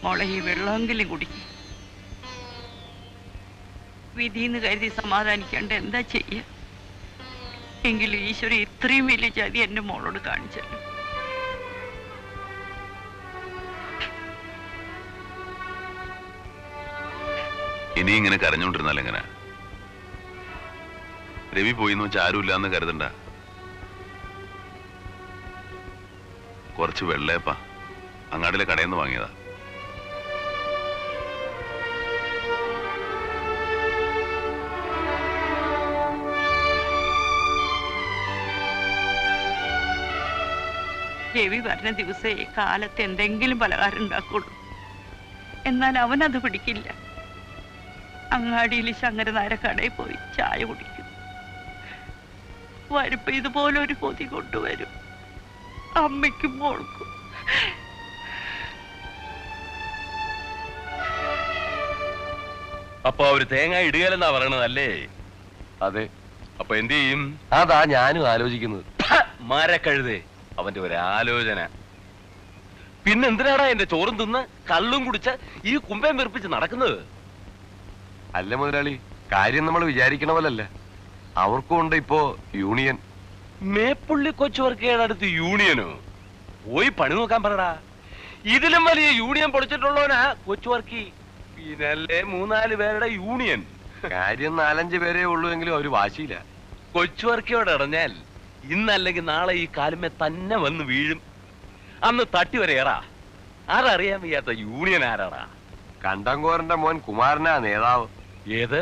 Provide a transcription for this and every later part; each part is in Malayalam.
മോളെ ഈ വെള്ളമെങ്കിലും കുടിക്കും. വിധിന്ന് കരുതി സമാധാനിക്കേണ്ട എന്താ ചെയ്യ? എങ്കിലും ഈശ്വരൻ ഇത്രയും വലിയ ചതി എന്റെ മോളോട് കാണിച്ചല്ലോ. ഇനി ഇങ്ങനെ കരഞ്ഞോണ്ടിരുന്നാൽ എങ്ങനെ? രവി പോയിന്ന് വെച്ചാൽ ആരുമില്ലാന്ന് കരുതണ്ട. കുറച്ച് വെള്ളയപ്പാ അങ്ങാടിലെ കടയിൽ നിന്ന് വാങ്ങിയതാ. രവി പറഞ്ഞ ദിവസേ കാലത്ത് എന്തെങ്കിലും പലഹാരം ഉണ്ടാക്കുള്ളൂ. എന്നാൽ അവനത് പിടിക്കില്ല. അങ്ങാടിയിൽ ശങ്കരനാര കടയിൽ പോയി ചായ കുടിക്കും. വരുമ്പോ ഇതുപോലെ ഒരു പൊതി കൊണ്ടുവരും. അമ്മയ്ക്കും മോൾക്കും. അപ്പൊ അവര് തേങ്ങ ഇടുകയല്ലെന്നാ പറയണതല്ലേ? അതെ. അപ്പൊ എന്ത് ചെയ്യും? അതാ ഞാനും ആലോചിക്കുന്നത്. മരക്കഴുതേ, അവന്റെ ഒരാലോചന. പിന്നെന്തിനാടാ എന്റെ ചോറും തിന്ന് കള്ളും കുടിച്ച ഈ കുമ്പേം വെറുപ്പിച്ച് നടക്കുന്നത്? അല്ല മുതലാളി, കാര്യം നമ്മൾ വിചാരിക്കണ പോലല്ല. അവർക്കും ഉണ്ട് ഇപ്പോ യൂണിയൻ. മേപ്പുള്ളി കൊച്ചുവർക്കയുടെ അടുത്ത് യൂണിയനോ? പോയി പണി നോക്കാൻ പറടാ. ഇതിലും വലിയ യൂണിയൻ പൊളിച്ചിട്ടുള്ളവനാ കൊച്ചുവർക്കി. പിന്നല്ലേ 3-4 പേരുടെ യൂണിയൻ. കാര്യം 4-5 പേരേ ഉള്ളൂ എങ്കിലും അവര് വാശിയില്ല. കൊച്ചുവർക്കിയോട് ഇറഞ്ഞാൽ ഇന്നല്ലെങ്കിൽ നാളെ ഈ കാലുമേ തന്നെ വന്ന് വീഴും. അന്ന് തട്ടി വരെയേറാ. ആരറിയാൻ വയ്യാത്ത യൂണിയൻ ആരാടാ? കണ്ടങ്കോരന്റെ മോൻ കുമാരനാ നേതാവ്. ഏത്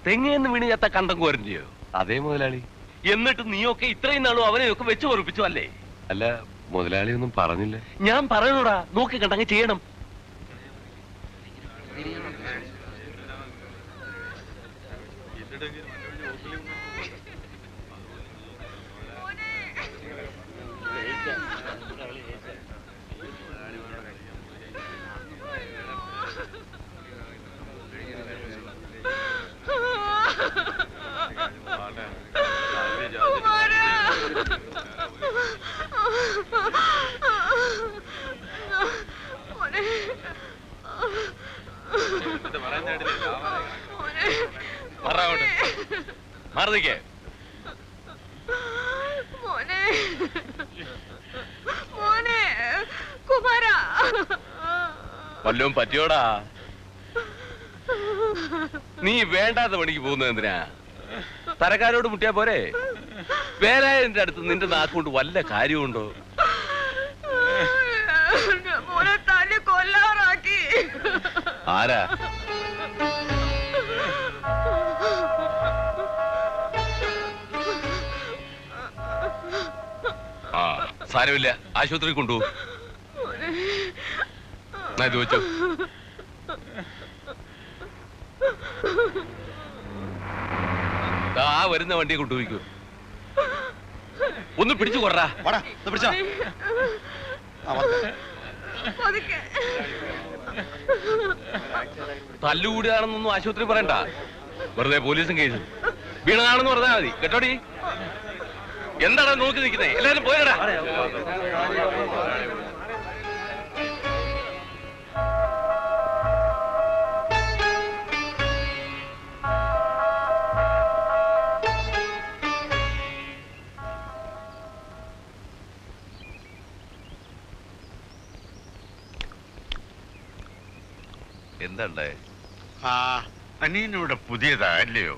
തെങ്ങേന്ന് വീണ് ചത്ത കണ്ടങ്കോരന്റെയോ? അതേ മുതലാളി. എന്നിട്ട് നീയൊക്കെ ഇത്രയും നാളും അവനെയൊക്കെ വെച്ച് പൊറപ്പിച്ചു അല്ലേ? അല്ല മുതലാളി ഒന്നും പറഞ്ഞില്ല. ഞാൻ പറയണോടാ, നോക്കി കണ്ടങ്ങ് ചെയ്യണം. മാറിക്കേ വല്ലതും പറ്റിയോടാ? നീ വേണ്ടാത്ത പണിക്ക് പോകുന്നത് എന്തിനാ? തരക്കാരോട് മുട്ടിയാ പോരെ? വേലായതിന്റെ അടുത്ത് നിന്റെ നാക്കുകൊണ്ട് വല്ല കാര്യമുണ്ടോ? ആരാ? ആ സാരമില്ല, ആശുപത്രി കൊണ്ടുപോകും. ചോദിച്ചോ. ആ വരുന്ന വണ്ടിയെ കൊണ്ടുപോയിക്കോ. ഒന്ന് പിടിച്ചു കൊറ. തല്ലുകൂടിയാണെന്നൊന്നും ആശുപത്രി പറയണ്ട. വെറുതെ പോലീസും കേസും വീണതാണെന്ന് പറഞ്ഞാൽ മതി. കേട്ടോടി? എന്താണ് നോക്കി നിൽക്കുന്നേ? എല്ലാരും പോയടാ. എന്താ? അനിയനിവിടെ പുതിയതാ അല്ലയോ?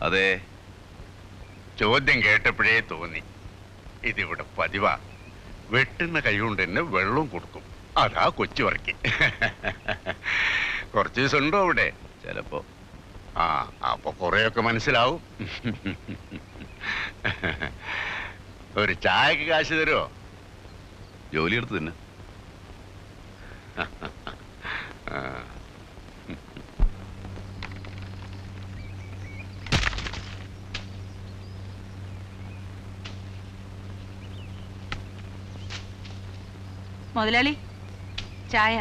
അതെ. ചോദ്യം കേട്ടപ്പോഴേ തോന്നി ഇതിവിടെ പതിവാ. വെട്ടുന്ന കൈ കൊണ്ട് തന്നെ വെള്ളവും കൊടുക്കും. അതാ കൊച്ചു വർക്കി. കുറച്ച് ദിവസം ഉണ്ടോ അവിടെ? ചിലപ്പോ. അപ്പൊ കുറെയൊക്കെ മനസ്സിലാവും. ഒരു ചായക്ക് കാശ് തരുമോ? ജോലി എടുത്ത് തന്നെ. മുതലാളി ചായ.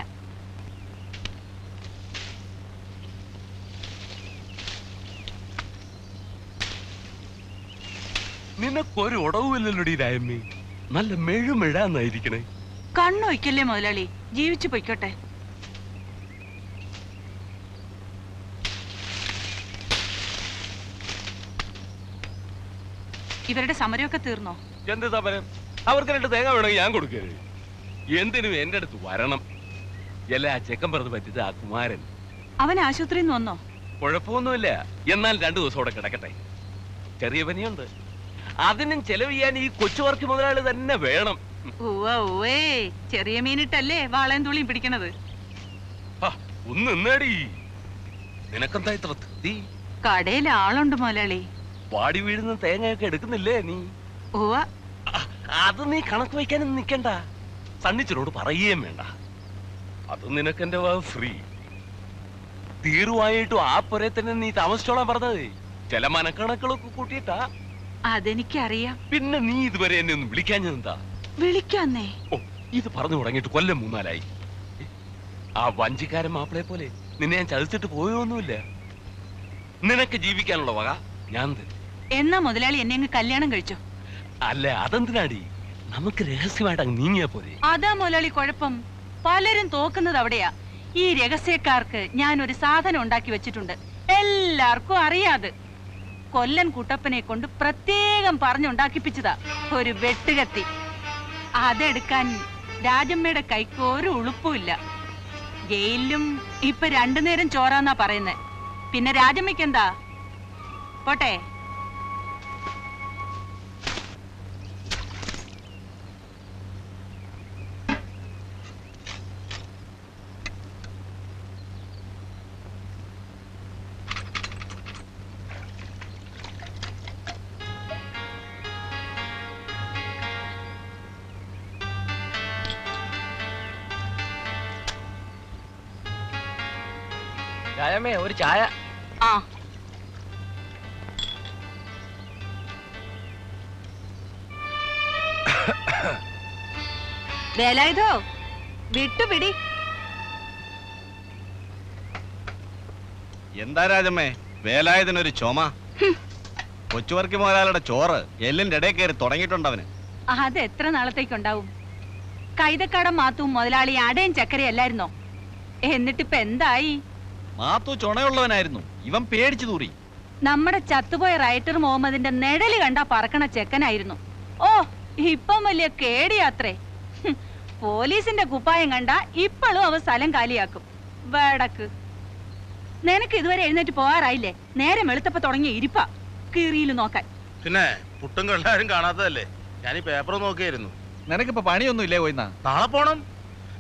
നിനക്കൊരു ഉടവുമില്ലല്ലോടി രായമ്മേ. നല്ല മെഴുമെഴാന്നായിരിക്കണേ. കണ്ണൊയ്ക്കല്ലേ മുതലാളി, ജീവിച്ചു പൊയ്ക്കോട്ടെ. ഇവരുടെ സമരമൊക്കെ തീർന്നോ? എന്ത് സമരം? അവർക്ക് 2 തേങ്ങ വേണമെങ്കിൽ ഞാൻ കൊടുക്കരുത്. എന്തിനും എന്റെ അടുത്ത് വരണം. എല്ലാ ചെക്കൻ പറഞ്ഞ് പറ്റിയത് ആ കുമാരൻ. അവൻ ആശുപത്രിയിൽ നിന്ന് വന്നോ? കുഴപ്പമൊന്നുമില്ല. എന്നാൽ 2 ദിവസം കൂടെ കിടക്കട്ടെ. ചെറിയ പനിയുണ്ട്. അതിനും ചെലവ് ചെയ്യാൻ ഈ കൊച്ചുവർക്ക് മുതലാളി തന്നെ വേണം. ഓവേ, ചെറിയ മീനിട്ടല്ലേ വാളയും തുള്ളിയും പിടിക്കണത്. ഒന്ന് നിന്നേടി. നിനക്കെന്താ ഇത്ര തൃപ്തി? കടയിൽ ആളുണ്ട് മുതലാളി. വാടി വീഴുന്ന തേങ്ങയൊക്കെ എടുക്കുന്നില്ലേ നീ? ഓവ, അത് നീ കണക്ക് വയ്ക്കാനും നിക്കണ്ട. സണ്ണിച്ചനോട് പറയുകയും വേണ്ട. അത് നിനക്കെന്റെ ഫ്രീ. തീർവായിട്ടും ആ പുരേ തന്നെ നീ താമസിച്ചോളാൻ പറഞ്ഞത്. ചില മനക്കണക്കുകളൊക്കെ കൂട്ടിയിട്ടാ. അതെനിക്കറിയാം. പിന്നെ നീ ഇതുവരെ എന്നെ ഒന്ന് വിളിക്കാഞ്ഞെന്താ? വിളിക്കാന്നേ. ഓ, ഇത് പറഞ്ഞു തുടങ്ങിയിട്ട് കൊല്ലം 3-4 ആ വഞ്ചിക്കാരൻ മാപ്പിളയെ പോലെ നിന്നെ ഞാൻ ചതിച്ചിട്ട് പോയൊന്നുമില്ല. നിനക്ക് ജീവിക്കാനുള്ള വക ഞാൻ തരും. എന്നാ മുതലാളി എന്നെ അങ്ങ് കല്യാണം കഴിച്ചോ? അല്ല, അതെന്തിനാടി? നമുക്ക് രഹസ്യമായിട്ട് അങ്ങ് നീങ്ങിയാ പോലെ. അതാ മുതലാളി കുഴപ്പം. പലരും തോക്കുന്നത് അവിടെയാ. ഈ രഹസ്യക്കാർക്ക് ഞാൻ ഒരു സാധനം ഉണ്ടാക്കി വെച്ചിട്ടുണ്ട്. എല്ലാവർക്കും അറിയാതെ. കൊല്ലൻ കുട്ടപ്പനെ കൊണ്ട് പ്രത്യേകം പറഞ്ഞുണ്ടാക്കിപ്പിച്ചതാ ഒരു വെട്ടുകത്തി. അതെടുക്കാൻ രാജമ്മയുടെ കൈക്ക് ഒരു ഉളുപ്പുമില്ല. ജയിലിലും ഇപ്പൊ 2 നേരം ചോറാന്നാ പറയുന്നേ. പിന്നെ രാജമ്മയ്ക്ക് എന്താ? പോട്ടെ. രാജമ്മേ, ഒരു ചായ. ആ, വേലായുധോ വിട്ടുപിടി. എന്താ രാജമ്മേ വേലായുധനൊരു ചുമ? കൊച്ചുവർക്കി മുതലാളിയുടെ ചോറ് എല്ലിന്റെ ഇടയിൽ കയറി തുടങ്ങിയിട്ടുണ്ടവന്. അത് എത്ര നാളത്തേക്കുണ്ടാവും? കൈതക്കടം മാത്തും മുതലാളി അടയും ചക്കരയല്ലായിരുന്നോ? എന്നിട്ടിപ്പ എന്തായി? മാത്തു ചുണയുള്ളവനായിരുന്നു, ഇവൻ പേടിച്ചു തൂറി. നമ്മുടെ ചത്തുപോയ റൈറ്റർ മുഹമ്മദിന്റെ നിഴല് കണ്ടാ പറക്കണ ചെക്കനായിരുന്നു. ഓ, ഇപ്പം വലിയ കേടിയാത്രേ. പോലീസിന്റെ കുപ്പായം കണ്ട ഇപ്പോഴും അവ സ്ഥലം കാലിയാക്കും. വടക്ക് നിനക്ക് ഇതുവരെ എഴുന്നേറ്റ് പോകാറായില്ലേ? നേരെ വെളുത്തപ്പ തുടങ്ങിയ ഇരിപ്പാ കീറിയിൽ നോക്കാൻ. പിന്നെ പുട്ടും കള്ളാരും കാണാത്തതല്ലേ, ഞാൻ ഈ പേപ്പർ നോക്കിയായിരുന്നു. നിനക്കിപ്പോ പണിയൊന്നും ഇല്ലേ പോയിന്നാ? നാളെ പോണം.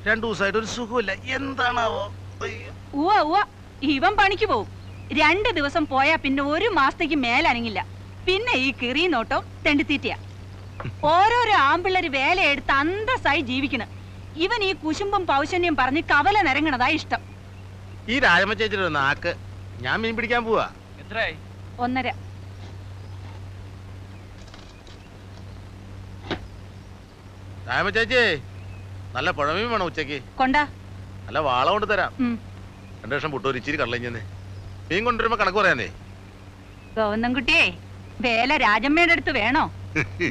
2 ദിവസമായിട്ട് ഒരു സുഖമില്ല. എന്താണാവോ? ഉവ്വ ഉവ്വ, ഇവൻ പണിക്ക് പോവും. 2 ദിവസം പോയാ പിന്നെ 1 മാസത്തേക്ക് മേലനങ്ങില്ല. പിന്നെ ഈ കിറി നോട്ടോ തെണ്ടിത്തീറ്റയാ. ഓരോരോ ആമ്പിള്ളേര് വേലയെടുത്ത് അന്തസ്സായി ജീവിക്കണ്. ഇവൻ ഈ കുശുമ്പും പൗശന്യം പറഞ്ഞ് കവല നിരങ്ങണതാ ഇഷ്ടം. ഈ രാജമ്മ ചേച്ചിയുടെ നാക്ക്. ഞാൻ മീൻ പിടിക്കാൻ പോവാ. എത്രയായി? 1.5. രാജമ്മ ചേച്ചി, നല്ല പുഴമീൻ വേണം ഉച്ചക്ക്. കൊണ്ടാ. നല്ല വാള കൊണ്ട് തരാം. 2 ലക്ഷം പുട്ടൂര് ഇച്ചിരി കടലഞ്ഞെന്ന്. മീൻ കൊണ്ടുവരുമ്പോ കണക്ക് പറയാന്നേ. ഗോവന്നൻകുട്ടിയെ, വേല രാജമ്മയുടെ അടുത്ത് വേണോ?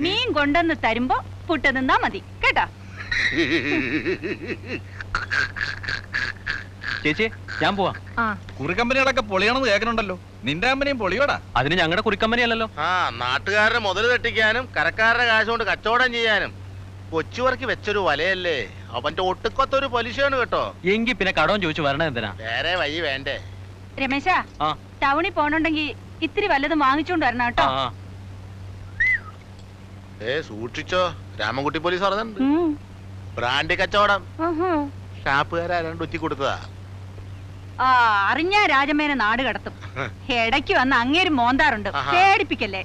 മീൻ കൊണ്ടെന്ന് തരുമ്പോ പുട്ട് നിന്നാ മതി കേട്ടാ. ചേച്ചി ഞാൻ പോവാ. കുറിക്കമ്പനികളൊക്കെ പൊളിയണമെന്ന് കേൾക്കണുണ്ടല്ലോ. നിന്റെ കമ്പനിയും പൊളിയോടാ. അതിന് ഞങ്ങളുടെ കുറിക്കമ്പനി അല്ലല്ലോ. ആ, നാട്ടുകാരുടെ മുതൽ തെട്ടിക്കാനും കരക്കാരുടെ കാശ് കൊണ്ട് കച്ചവടം ചെയ്യാനും കൊച്ചുവർക്ക് വെച്ചൊരു വലയല്ലേ. അവന്റെ ഒട്ടുക്കൊത്തൊരു പലിശയാണ് കേട്ടോ. എങ്കിൽ പിന്നെ കടവും ചോദിച്ചു വരണ എന്തിനാ? വേറെ വഴി വേണ്ടേ? രമേശാ, ടൗണിൽ പോണുണ്ടെങ്കി ഇത്തിരി വല്ലതും വാങ്ങിച്ചോണ്ട് വരണം കേട്ടോ. സൂക്ഷിച്ചോ, രാമൻകുട്ടി പോലീസ് പറഞ്ഞിട്ടുണ്ട്. ബ്രാൻഡ് കച്ചവടം. ഷാപ്പുകാരാണ്ട് ഉറ്റി കൊടുത്തതാ. അറിഞ്ഞ രാജമ്മേനെ നാട് കടത്തും. ഇടയ്ക്ക് വന്ന് അങ്ങേര് മോന്താറുണ്ട്. പേടിപ്പിക്കല്ലേ.